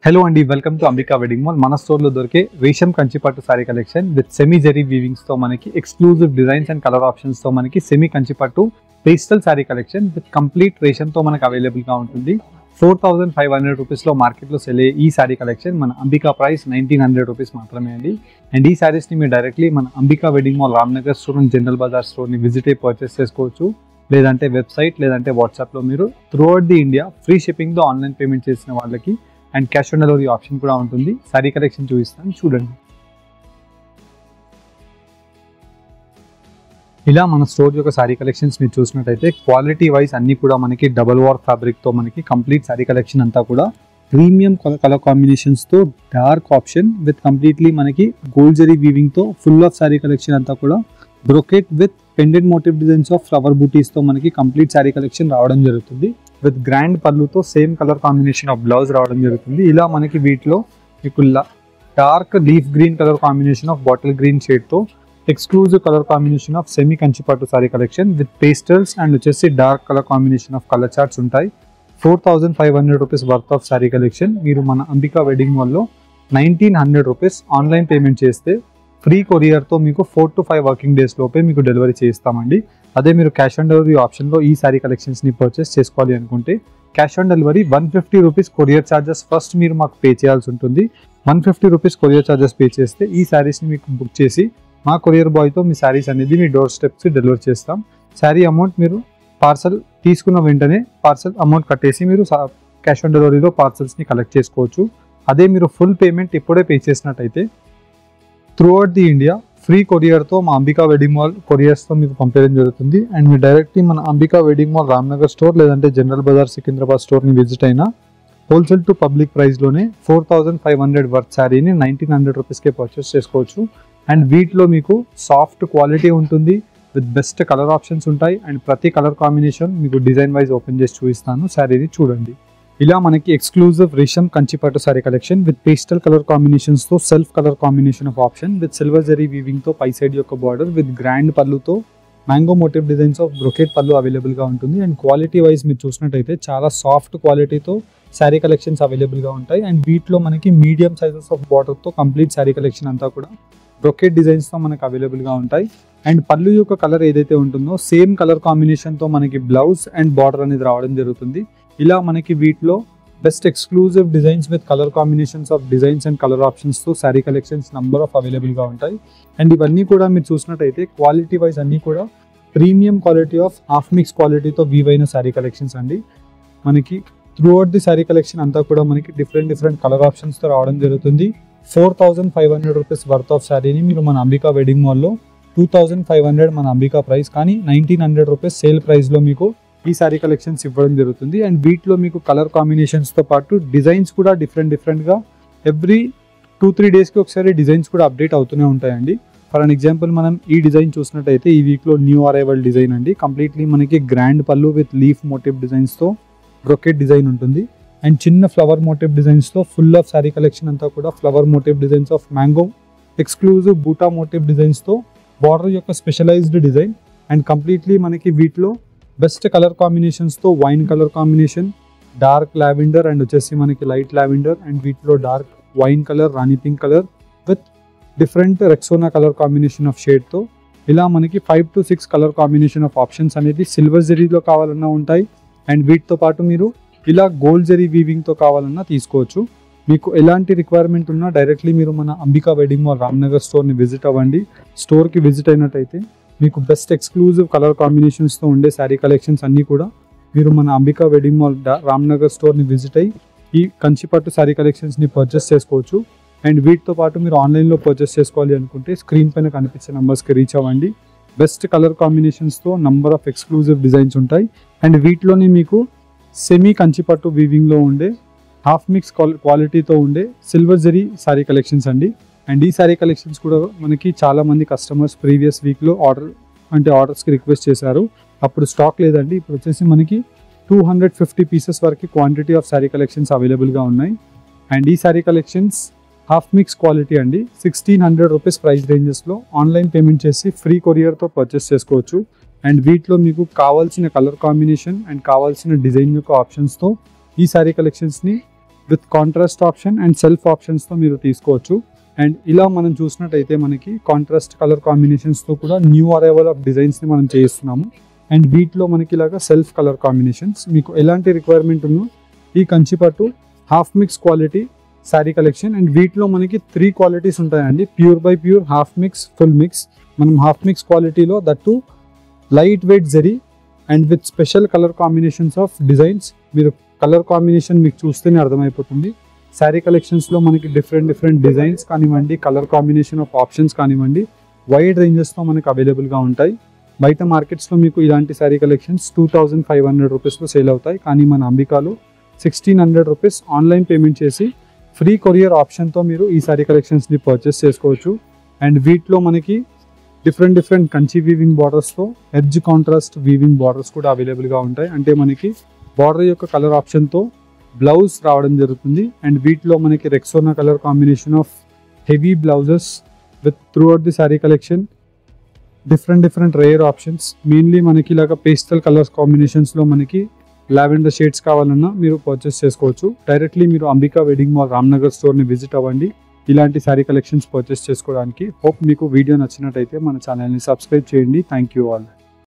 Hello అండి, welcome to Ambika wedding mall. మన స్టోర్లో దొరికే రేషం కంచిపట్టు sari collection with semi zari వీవింగ్స్తో మనకి ఎక్స్క్లూజివ్ డిజైన్స్ అండ్ కలర్ ఆప్షన్స్తో మనకి సెమీ కంచిపట్టు pastel sari collection with complete రేషంతో మనకు అవైలబుల్గా ఉంటుంది. 4500 రూపీస్లో మార్కెట్లో సెల్ అయ్యే ఈ సారీ కలెక్షన్ మన అంబికా ప్రైస్ 1900 రూపీస్ మాత్రమే అండి. అండ్ ఈ సారీస్ని మీరు డైరెక్ట్లీ మన Ambika wedding mall Ramnagar store and general Bazaar స్టోర్ని విజిట్ అయ్యి పర్చేస్ చేసుకోవచ్చు. లేదంటే వెబ్సైట్ లేదంటే వాట్సాప్లో మీరు త్రూఅవుట్ ది ఇండియా ఫ్రీ షిప్పింగ్తో ఆన్లైన్ పేమెంట్ చేసిన వాళ్ళకి and cash on delivery option కూడా ఉంటుంది. సారీ కలెక్షన్ చూపిస్తాను చూడండి. ఇలా మన స్టోర్ యొక్క సారీ కలెక్షన్స్ మీరు చూసినట్టయితే క్వాలిటీ వైజ్ అన్ని కూడా మనకి డబల్ వార్ ఫ్యాబ్రిక్తో మనకి కంప్లీట్ సారీ కలెక్షన్ అంతా కూడా ప్రీమియం కలర్ కాంబినేషన్స్తో డార్క్ ఆప్షన్ విత్ కంప్లీట్లీ మనకి గోల్డ్ జరీ వీవింగ్తో ఫుల్ ఆఫ్ సారీ కలెక్షన్ అంతా కూడా brocade with pendant motif designs of flower బూటీస్తో మనకి కంప్లీట్ సారీ కలెక్షన్ రావడం జరుగుతుంది. విత్ గ్రాండ్ పళ్ళుతో same colour combination of blouse రావడం జరుగుతుంది. ఇలా మనకి వీటిలో మీకు dark leaf green colour combination of bottle green షేడ్తో exclusive colour combination of semi కంచిపట్టు sari collection with pastels and వచ్చేసి dark colour combination of colour charts ఉంటాయి. 4500 rupees worth of sari collection మీరు మన అంబికా వెడ్డింగ్ మాల్లో 1900 రూపీస్ ఆన్లైన్ పేమెంట్ చేస్తే free కొరియర్తో మీకు 4 to 5 working days లోపే మీకు డెలివరీ చేస్తామండి. అదే మీరు క్యాష్ ఆన్ డెలివరీ ఆప్షన్లో ఈ సారీ కలెక్షన్స్ని పర్చేస్ చేసుకోవాలి అనుకుంటే cash on delivery 150 rupees courier charges first మీరు మాకు పే చేయాల్సి ఉంటుంది. 150 రూపీస్ కొరియర్ ఛార్జెస్ పే చేస్తే ఈ శారీస్ని మీకు బుక్ చేసి మా కొరియర్ బాయ్తో మీ శారీస్ అనేది మీ డోర్ స్టెప్స్కి డెలివరీ చేస్తాం. శారీ అమౌంట్ మీరు పార్సల్ తీసుకున్న వెంటనే పార్సల్ అమౌంట్ కట్టేసి మీరు క్యాష్ ఆన్ డెలివరీలో పార్సల్స్ని కలెక్ట్ చేసుకోవచ్చు. అదే మీరు ఫుల్ పేమెంట్ ఇప్పుడే పే చేసినట్టయితే త్రూఅవుట్ ది ఇండియా ఫ్రీ కొరియర్తో మా అంబికా వెడ్డింగ్ మాల్ కొరియర్స్తో మీకు పంపించడం జరుగుతుంది. అండ్ మీరు డైరెక్ట్లీ మన Ambika wedding mall Ramnagar store లేదంటే జనరల్ బజార్ సికింద్రాబాద్ స్టోర్ని విజిట్ అయినా హోల్సేల్ టు పబ్లిక్ ప్రైస్లోనే 4500 వర్త్ శారీని 1900 రూపీస్కే పర్చేస్ చేసుకోవచ్చు. అండ్ వీటిలో మీకు సాఫ్ట్ క్వాలిటీ ఉంటుంది విత్ బెస్ట్ కలర్ ఆప్షన్స్ ఉంటాయి. అండ్ ప్రతి కలర్ కాంబినేషన్ మీకు డిజైన్ వైజ్ ఓపెన్ చేసి చూపిస్తాను. శారీని చూడండి. ఇలా మనకి ఎక్స్క్లూజివ్ రేషం కంచిపట్టు sari collection with pastel colour కాంబినేషన్స్తో self colour combination of option with silver zari వీవింగ్తో పై సైడ్ యొక్క బార్డర్ విత్ గ్రాండ్ పళ్ళుతో mango motif designs of brocade pallu అవైలబుల్గా ఉంటుంది. అండ్ క్వాలిటీ వైజ్ మీరు చూసినట్టయితే చాలా సాఫ్ట్ క్వాలిటీతో శారీ కలెక్షన్స్ అవైలబుల్గా ఉంటాయి. అండ్ వీటిలో మనకి మీడియం సైజెస్ ఆఫ్ బార్డర్తో కంప్లీట్ శారీ కలెక్షన్ అంతా కూడా బ్రొకెట్ డిజైన్స్తో మనకు అవైలబుల్గా ఉంటాయి. అండ్ పళ్ళు యొక్క కలర్ ఏదైతే ఉంటుందో సేమ్ కలర్ కాంబినేషన్తో మనకి బ్లౌజ్ అండ్ బార్డర్ అనేది రావడం జరుగుతుంది. ఇలా మనకి వీటిలో best exclusive designs with colour combinations of designs and colour ఆప్షన్స్తో శారీ కలెక్షన్స్ నంబర్ ఆఫ్ అవైలబుల్గా ఉంటాయి. అండ్ ఇవన్నీ కూడా మీరు చూసినట్టయితే క్వాలిటీ వైజ్ అన్నీ కూడా premium quality of half mix క్వాలిటీతో వీవ్ అయిన శారీ కలెక్షన్స్ అండి. మనకి త్రూఅవుట్ ది శారీ కలెక్షన్ అంతా కూడా మనకి డిఫరెంట్ కలర్ ఆప్షన్స్తో రావడం జరుగుతుంది. 4500 రూపీస్ వర్త్ ఆఫ్ శారీని మీరు మన అంబికా వెడ్డింగ్ మాల్లో 2500 మన అంబికా ప్రైస్ కానీ 1900 రూపీస్ సేల్ ప్రైస్లో మీకు ఈ సారీ కలెక్షన్స్ ఇవ్వడం జరుగుతుంది. అండ్ వీటిలో మీకు కలర్ కాంబినేషన్స్తో పాటు డిజైన్స్ కూడా డిఫరెంట్గా ఎవ్రీ 2-3 డేస్కి ఒకసారి డిజైన్స్ కూడా అప్డేట్ అవుతూనే ఉంటాయండి. ఫర్ అన్ ఎగ్జాంపుల్ మనం ఈ డిజైన్ చూసినట్టయితే ఈ వీక్లో న్యూ అరైవల్ డిజైన్ అండి. కంప్లీట్లీ మనకి grand pallu with leaf motif డిజైన్స్తో బ్రొకెట్ డిజైన్ ఉంటుంది. అండ్ చిన్న ఫ్లవర్ మోటివ్ డిజైన్స్తో ఫుల్ ఆఫ్ సారీ కలెక్షన్ అంతా కూడా flower motif designs of mango exclusive buta motif డిజైన్స్తో బార్డర్ యొక్క స్పెషలైజ్డ్ డిజైన్. అండ్ కంప్లీట్లీ మనకి వీటిలో బెస్ట్ కలర్ కాంబినేషన్స్తో wine colour combination, dark lavender and వచ్చేసి మనకి లైట్ లావెండర్ అండ్ వీటిలో dark wine colour, rani pink colour with different Rexona colour combination of షేడ్తో ఇలా మనకి 5 to 6 colour combination of options అనేది silver జరీలో కావాలన్నా ఉంటాయి. అండ్ వీటితో పాటు మీరు ఇలా గోల్డ్ జరీ వీవింగ్తో కావాలన్నా తీసుకోవచ్చు. మీకు ఎలాంటి రిక్వైర్మెంట్ ఉన్నా డైరెక్ట్లీ మీరు మన అంబికా వెడ్డింగ్ మాల్ రామ్నగర్ స్టోర్ని విజిట్ అవ్వండి. స్టోర్కి విజిట్ అయినట్టయితే మీకు బెస్ట్ ఎక్స్క్లూజివ్ కలర్ కాంబినేషన్స్తో ఉండే శారీ కలెక్షన్స్ అన్నీ కూడా మీరు మన అంబికా వెడ్డింగ్ మాల్ రామ్నగర్ స్టోర్ని విజిట్ అయ్యి ఈ కంచిపట్టు శారీ కలెక్షన్స్ని పర్చేస్ చేసుకోవచ్చు. అండ్ వీటితో పాటు మీరు ఆన్లైన్లో పర్చేస్ చేసుకోవాలి అనుకుంటే స్క్రీన్ పైన కనిపించే నెంబర్స్కి రీచ్ అవ్వండి. బెస్ట్ కలర్ కాంబినేషన్స్తో నంబర్ ఆఫ్ ఎక్స్క్లూజివ్ డిజైన్స్ ఉంటాయి. అండ్ వీటిలోనే మీకు సెమీ కంచిపట్టు వీవింగ్లో ఉండే హాఫ్ మిక్స్ క్వాలిటీతో ఉండే సిల్వర్ జరీ శారీ కలెక్షన్స్ అండి. అండ్ ఈ శారీ కలెక్షన్స్ కూడా మనకి చాలామంది కస్టమర్స్ ప్రీవియస్ వీక్లో ఆర్డర్స్కి రిక్వెస్ట్ చేశారు. అప్పుడు స్టాక్ లేదండి. ఇప్పుడు వచ్చేసి మనకి 250 పీసెస్ వరకు క్వాంటిటీ ఆఫ్ శారీ కలెక్షన్స్ అవైలబుల్గా ఉన్నాయి. అండ్ ఈ sari collections half mix quality అండి. 1600 రూపీస్ ప్రైస్ రేంజెస్లో ఆన్లైన్ పేమెంట్ చేసి ఫ్రీ కొరియర్తో పర్చేస్ చేసుకోవచ్చు. అండ్ వీటిలో మీకు కావాల్సిన కలర్ కాంబినేషన్ అండ్ కావాల్సిన డిజైన్ యొక్క ఆప్షన్స్తో ఈ శారీ కలెక్షన్స్ని with contrast option and self ఆప్షన్స్తో మీరు తీసుకోవచ్చు. అండ్ ఇలా మనం చూసినట్టయితే మనకి కాంట్రాస్ట్ కలర్ కాంబినేషన్స్తో కూడా న్యూ అరైవల్ ఆఫ్ డిజైన్స్ని మనం చేస్తున్నాము. అండ్ వీటిలో మనకి ఇలాగా సెల్ఫ్ కలర్ కాంబినేషన్స్ మీకు ఎలాంటి రిక్వైర్మెంట్ ఉన్నో ఈ కంచిపట్టు half mix quality sari collection. And వీటిలో మనకి 3 క్వాలిటీస్ ఉంటాయండి, pure by pure, half mix, full mix. మనం హాఫ్ మిక్స్ క్వాలిటీలో that light weight zari and with special colour combinations of designs. మీరు కలర్ కాంబినేషన్ మీకు చూస్తేనే అర్థమైపోతుంది. శారీ కలెక్షన్స్లో మనకి డిఫరెంట్ డిజైన్స్ కానివ్వండి, కలర్ కాంబినేషన్ ఆఫ్ ఆప్షన్స్ కానివ్వండి, వైడ్ రేంజెస్తో మనకి అవైలబుల్గా ఉంటాయి. బయట మార్కెట్స్లో మీకు ఇలాంటి శారీ కలెక్షన్స్ 2500 రూపీస్లో సేల్ అవుతాయి, కానీ మన అంబికాలో 1600 రూపీస్ ఆన్లైన్ పేమెంట్ చేసి ఫ్రీ కొరియర్ ఆప్షన్తో మీరు ఈ శారీ కలెక్షన్స్ని పర్చేస్ చేసుకోవచ్చు. అండ్ వీటిలో మనకి డిఫరెంట్ కంచి వీవింగ్ బార్డర్స్తో ఎడ్జ్ కాంట్రాస్ట్ వీవింగ్ బార్డర్స్ కూడా అవైలబుల్గా ఉంటాయి. అంటే మనకి బార్డర్ యొక్క కలర్ ఆప్షన్తో బ్లౌజ్ రావడం జరుగుతుంది. అండ్ వీటిలో మనకి Rexona colour combination of heavy blouses with through out the sari collection, different rare options. Mainly మనకి ఇలాగ పేస్టల్ కలర్స్ కాంబినేషన్స్లో మనకి లావెండర్ షేడ్స్ కావాలన్నా మీరు పర్చేస్ చేసుకోవచ్చు. డైరెక్ట్లీ మీరు అంబికా వెడ్డింగ్ మాల్ రామ్నగర్ స్టోర్ని విజిట్ అవ్వండి ఇలాంటి శారీ కలెక్షన్స్ పర్చేస్ చేసుకోవడానికి. హోప్ మీకు వీడియో నచ్చినట్టయితే మన ఛానల్ని సబ్స్క్రైబ్ చేయండి. Thank you all.